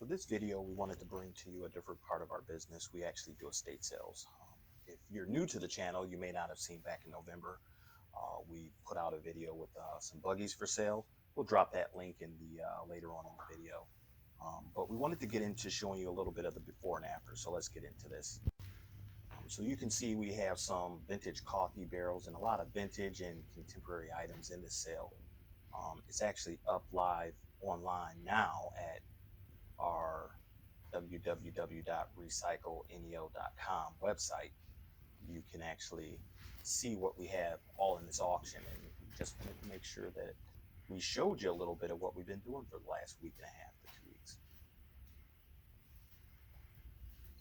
this video, we wanted to bring to you a different part of our business. We actually do estate sales. If you're new to the channel, you may not have seen back in November, we put out a video with some buggies for sale. We'll drop that link in the later on in the video. But we wanted to get into showing you a little bit of the before and after. So let's get into this. So you can see we have some vintage coffee barrels and a lot of vintage and contemporary items in this sale. It's actually up live online now at our www.recycleneo.com website. You can actually see what we have all in this auction, and we just wanted to make sure that we showed you a little bit of what we've been doing for the last week and a half to 2 weeks.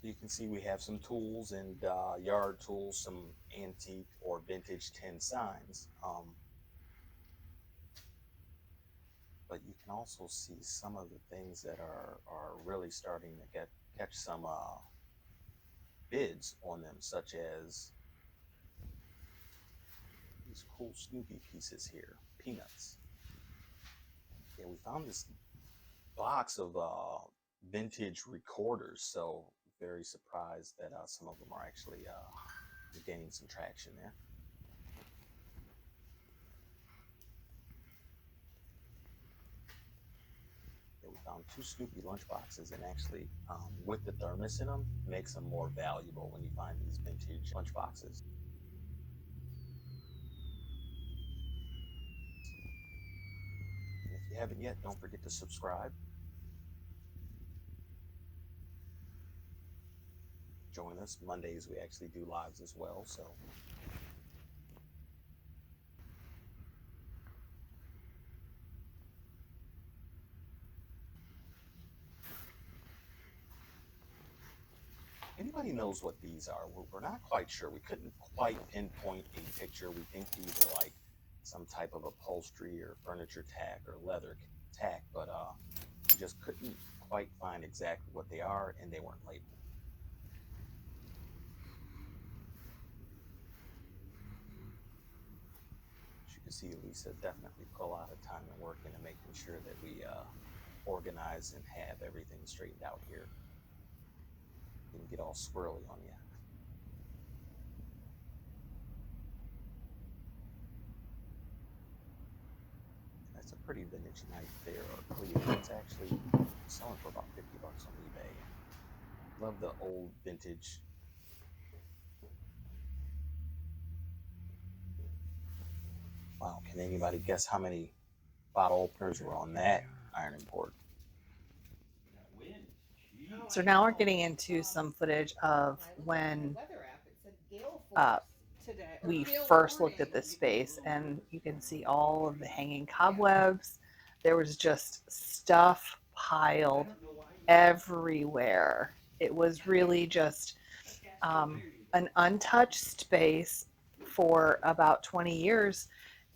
So you can see we have some tools and yard tools, some antique or vintage tin signs. But you can also see some of the things that are really starting to catch some bids on them, such as these cool Snoopy pieces here, peanuts. Yeah, we found this box of vintage recorders, so very surprised that some of them are actually gaining some traction there. Yeah, we found two Snoopy lunch boxes, and actually with the thermos in them makes them more valuable when you find these vintage lunch boxes. And if you haven't yet, don't forget to subscribe. Join us. Mondays we actually do lives as well, so anybody knows what these are? We're not quite sure. We couldn't quite pinpoint a picture. We think these are like some type of upholstery or furniture tack or leather tack, but we just couldn't quite find exactly what they are, and they weren't labeled. As you can see, Lisa definitely put a lot of time and work into making sure that we organize and have everything straightened out here. Didn't get all swirly on you. That's a pretty vintage knife there, or cleaver. It's actually selling for about $50 on eBay. Love the old vintage. Wow, can anybody guess how many bottle openers were on that iron import? So now we're getting into some footage of when uh, we first looked at this space, and you can see all of the hanging cobwebs. There was just stuff piled everywhere. It was really just an untouched space for about 20 years,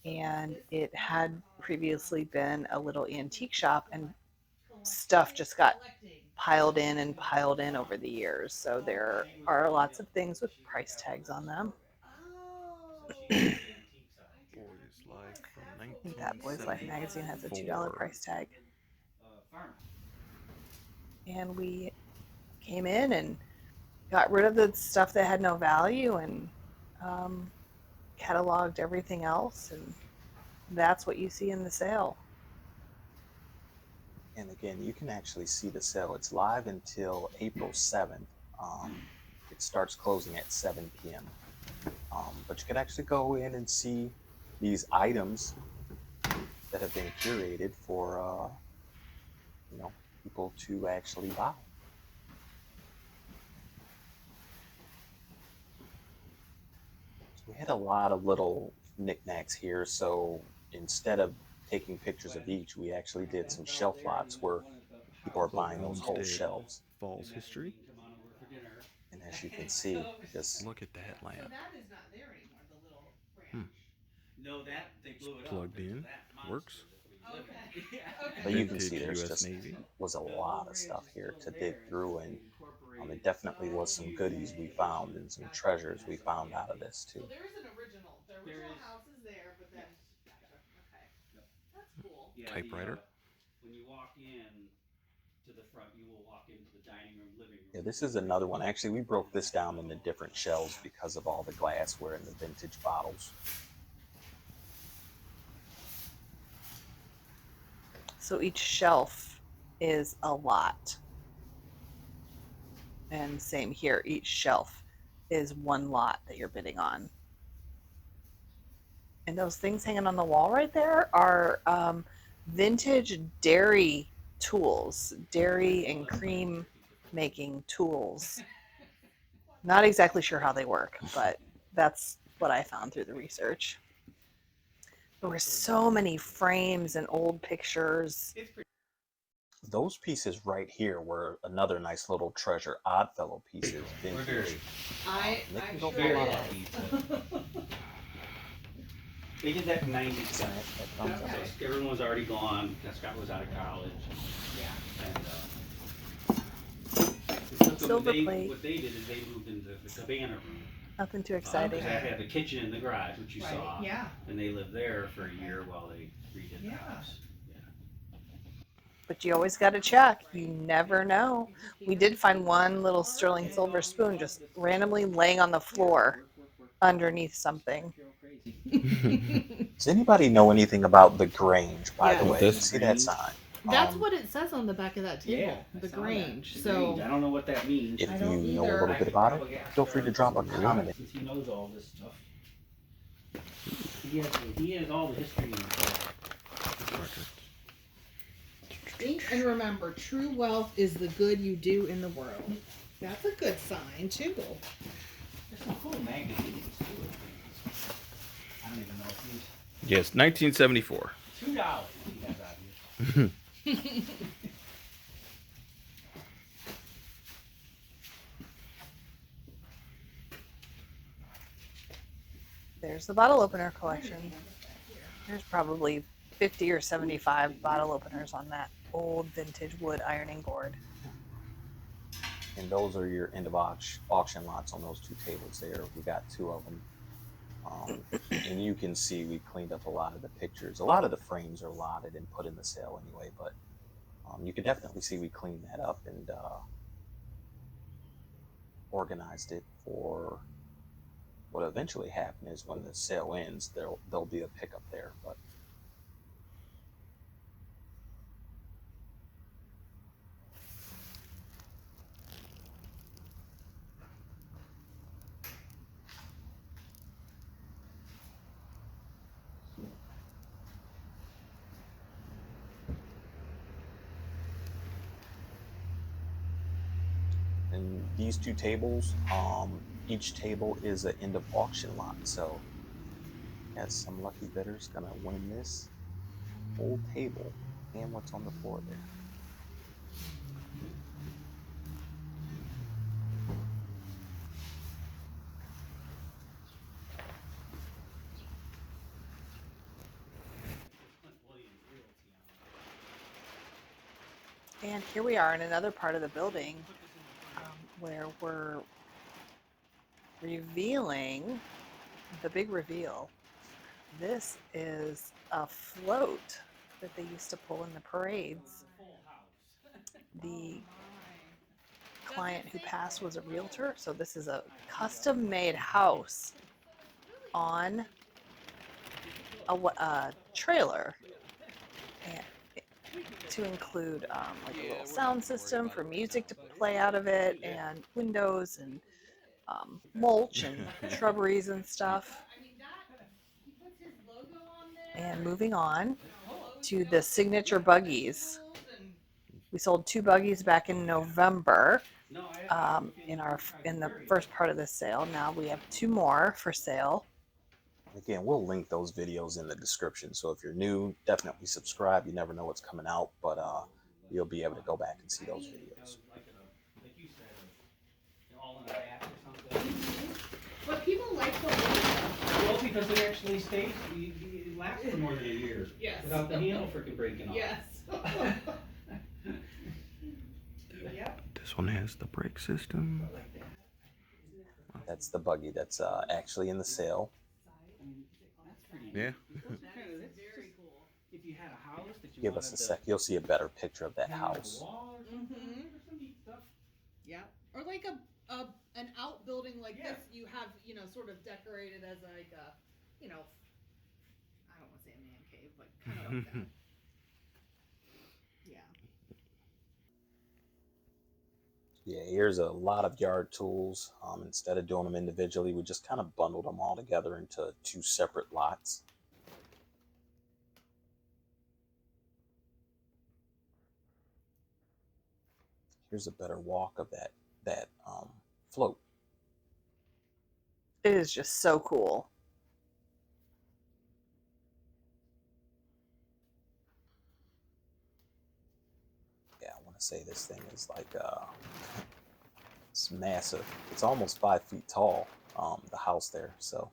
and it had previously been a little antique shop, and stuff just got piled in over the years. So there are lots of things with price tags on them. Boys Life from I think that Boys Life magazine has a $2 1974. price tag. And we came in and got rid of the stuff that had no value, and um, cataloged everything else. And that's what you see in the sale. And again, you can actually see the sale. It's live until April 7th. It starts closing at 7 p.m. But you can actually go in and see these items that have been curated for people to actually buy. So we had a lot of little knickknacks here. So instead of taking pictures of each, we actually did some shelf lots where people are The buying those whole Homestead shelves. Falls history. And as you can see, just Look at that lamp. Hmm. It's plugged in. Works. but you can see Vintage there's US just Navy. was a lot of stuff here to dig through, and it definitely was some goodies we found and some treasures we found out of this too. Typewriter. to the front, you will walk into the dining room, living room. Yeah, this is another one. Actually, we broke this down into different shelves because of all the glassware and the vintage bottles. So each shelf is a lot. And same here, each shelf is one lot that you're bidding on. And those things hanging on the wall right there are vintage dairy tools, dairy and cream making tools. Not exactly sure how they work, but that's what I found through the research. There were so many frames and old pictures. Those pieces right here were another nice little treasure. Oddfellow pieces, vintage. They can go for a lot of money. They did that in '97. That thumbs up. So everyone was already gone. Scott was out of college. And Silver plate. what they did is they moved into the cabana room. Nothing too Because exciting. I had the kitchen in the garage, which you saw. Yeah. And they lived there for a year while they redid the Yeah. house. But you always got to check. You never know. We did find one little sterling silver spoon just randomly laying on the floor underneath something. Does anybody know anything about the Grange, by the Yes. way? This? You see that sign? That's what it says on the back of that table, I the saw Grange. that. So I don't know what that means. If I you don't know a either. little bit about it, feel free to drop a comment. Since he knows all this stuff. He has all the history. think and remember, true wealth is the good you do in the world. That's a good sign too. There's some cool magazines too. I don't even know if these. Yes, 1974. $2 he has out here. There's the bottle opener collection. There's probably 50 or 75 bottle openers on that old vintage wood ironing board. And those are your end of auction lots on those two tables there. We got two of them. And you can see we cleaned up a lot of the pictures. A lot of the frames are lotted and put in the sale anyway, but you can definitely see we cleaned that up and organized it for what eventually happen is when the sale ends, there'll be a pickup there. But and these two tables, each table is an end of auction lot. So got some lucky bidders gonna win this whole table and what's on the floor there. And here we are in another part of the building where we're revealing the big reveal. This is a float that they used to pull in the parades. The client who passed was a realtor, so this is a custom-made house on a trailer, and to include like a little sound system for music to play out of it, and windows and mulch and shrubberies and stuff. And moving on to the signature buggies. We sold 2 buggies back in November in the first part of the sale. Now we have 2 more for sale. Again, we'll link those videos in the description. So if you're new, definitely subscribe. You never know what's coming out, but you'll be able to go back and see those videos. Like you said, all in a batch or something. But people like the old stuff. Well, because it actually stays, it lasts for more than a year. Yes. Without the handle freaking breaking off. Yes. Yep. This one has the brake system. That's the buggy that's actually in the sale. That's pretty Yeah. neat. That's very cool. If you had a house that you Give us a sec. You'll see a better picture of that house. Yeah. Or like an outbuilding like Yeah. this, you have, sort of decorated as like a, I don't want to say a man cave, but kind of like that. Yeah. Yeah, here's a lot of yard tools. Instead of doing them individually, we just kind of bundled them all together into 2 separate lots. Here's a better walk of that float. It is just so cool. Yeah, I want to say this thing is like it's massive. It's almost 5 feet tall. The house there, so.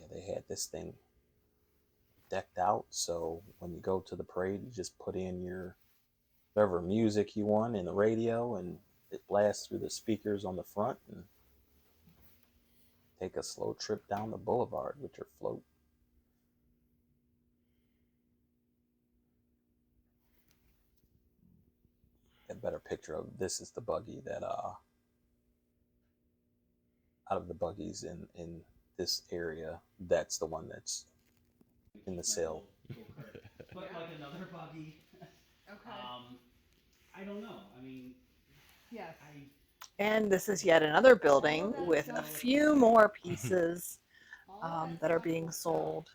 Yeah, they had this thing decked out, so when you go to the parade, you just put in your whatever music you want in the radio, and it blasts through the speakers on the front, and take a slow trip down the boulevard with your float. A better picture of this is the buggy that out of the buggies in this area, that's the one that's in the sale. But Yeah. like another buggy. Okay. I don't know. I mean, Yes. And this is yet another building that's with so a few more pieces All that that are stuff being will sold,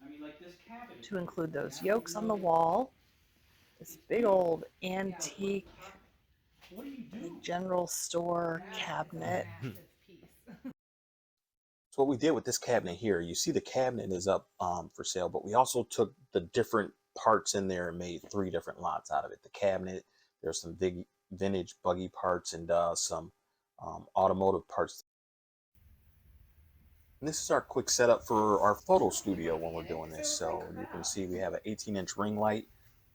I mean, like this cabinet. to include I mean, those I don't yolks on the know. wall, this It's big big. old Yeah, antique what do you do? general store That is a cabinet. massive piece. So what we did with this cabinet here, you see the cabinet is up for sale, but we also took the different parts in there and made 3 different lots out of it. The cabinet, there's some big vintage buggy parts and some automotive parts. And this is our quick setup for our photo studio when we're doing this. So you can see we have an 18-inch ring light,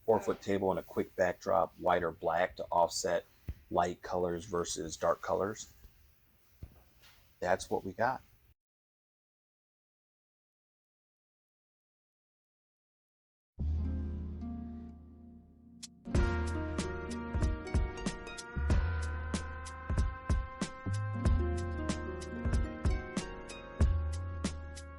4-foot table, and a quick backdrop, white or black, to offset light colors versus dark colors. That's what we got.